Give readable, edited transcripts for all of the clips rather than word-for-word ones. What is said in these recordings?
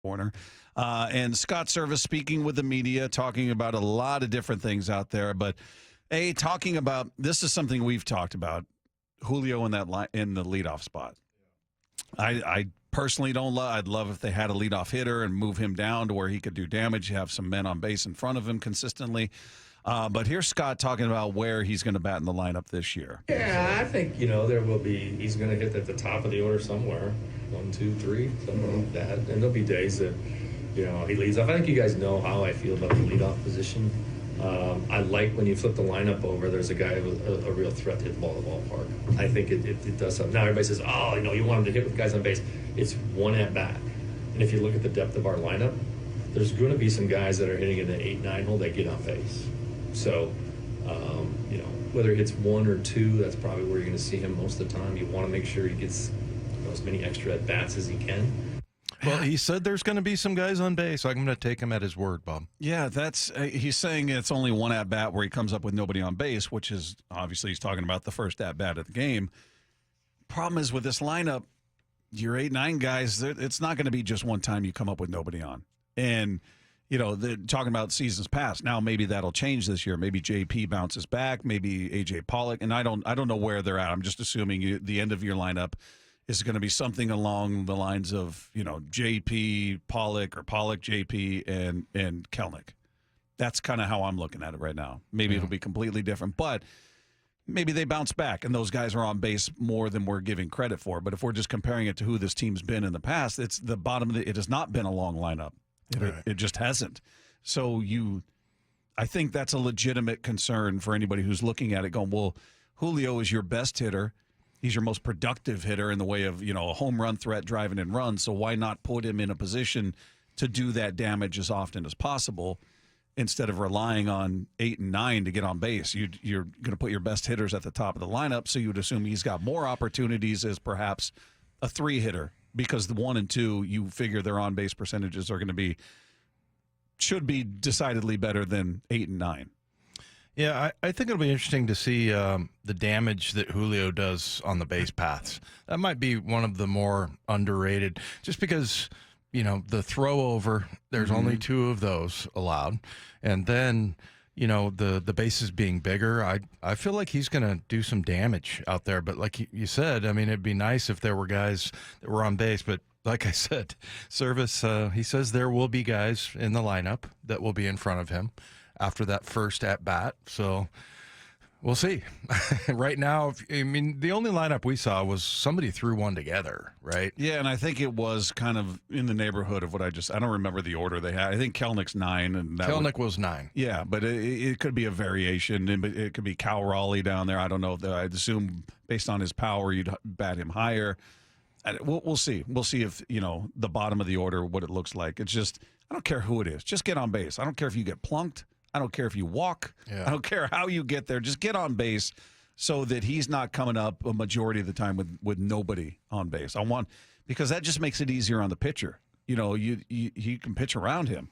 corner. And Scott Service speaking with the media, talking about a lot of different things out there. But talking about this is something we've talked about. Julio in the leadoff spot. I personally don't love. I'd love if they had a leadoff hitter and move him down to where he could do damage. Have some men on base in front of him consistently. But here's Scott talking about where he's going to bat in the lineup this year. Yeah, I think, there will be, he's going to hit at the top of the order somewhere. 1, 2, 3, something like that. And there'll be days that, he leads off. I think you guys know how I feel about the leadoff position. I like when you flip the lineup over, there's a guy with a real threat to hit the ball in the ballpark. I think it does something. Now everybody says, you want him to hit with guys on base. It's one at bat. And if you look at the depth of our lineup, there's going to be some guys that are hitting in the 8-9 hole that get on base. So, whether it hits 1 or 2, that's probably where you're going to see him most of the time. You want to make sure he gets as many extra at-bats as he can. Well, he said there's going to be some guys on base. So I'm going to take him at his word, Bob. Yeah, he's saying it's only one at-bat where he comes up with nobody on base, which is obviously he's talking about the first at-bat of the game. Problem is with this lineup, your 8-9 guys, it's not going to be just one time you come up with nobody on. And they're talking about seasons past. Now maybe that'll change this year. Maybe JP bounces back. Maybe AJ Pollock. And I don't know where they're at. I'm just assuming the end of your lineup is going to be something along the lines of JP Pollock or Pollock JP and Kelnick. That's kind of how I'm looking at it right now. Maybe it'll be completely different, but maybe they bounce back and those guys are on base more than we're giving credit for. But if we're just comparing it to who this team's been in the past, it's the bottom of it has not been a long lineup. It just hasn't. So I think that's a legitimate concern for anybody who's looking at it going, well, Julio is your best hitter. He's your most productive hitter in the way of, a home run threat, driving in runs. So why not put him in a position to do that damage as often as possible instead of relying on 8 and 9 to get on base? You're going to put your best hitters at the top of the lineup, so you would assume he's got more opportunities as perhaps a 3 hitter. Because the 1 and 2, you figure their on-base percentages are going to should be decidedly better than 8 and 9. Yeah, I think it'll be interesting to see the damage that Julio does on the base paths. That might be one of the more underrated, just because, the throw over, there's only 2 of those allowed. And then, the bases being bigger, I feel like he's going to do some damage out there. But like you said, it'd be nice if there were guys that were on base. But like I said, Service, he says there will be guys in the lineup that will be in front of him after that first at-bat. So we'll see. Right now, the only lineup we saw was somebody threw one together, right? Yeah, and I think it was kind of in the neighborhood of what I don't remember the order they had. I think Kelnick's 9. And Kelnick was 9. Yeah, but it could be a variation. It could be Cal Raleigh down there. I don't know. I'd assume based on his power, you'd bat him higher. We'll see. We'll see if, the bottom of the order, what it looks like. It's just, I don't care who it is. Just get on base. I don't care if you get plunked. I don't care if you walk. Yeah. I don't care how you get there. Just get on base so that he's not coming up a majority of the time with nobody on base. Because that just makes it easier on the pitcher. You can pitch around him.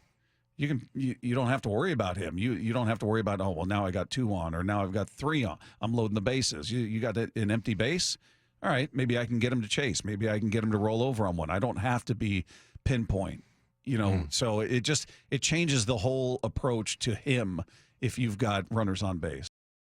You don't have to worry about him. You don't have to worry about, now I got 2 on or now I've got 3 on. I'm loading the bases. You got an empty base. All right, maybe I can get him to chase. Maybe I can get him to roll over on one. I don't have to be pinpoint. So it changes the whole approach to him if you've got runners on base.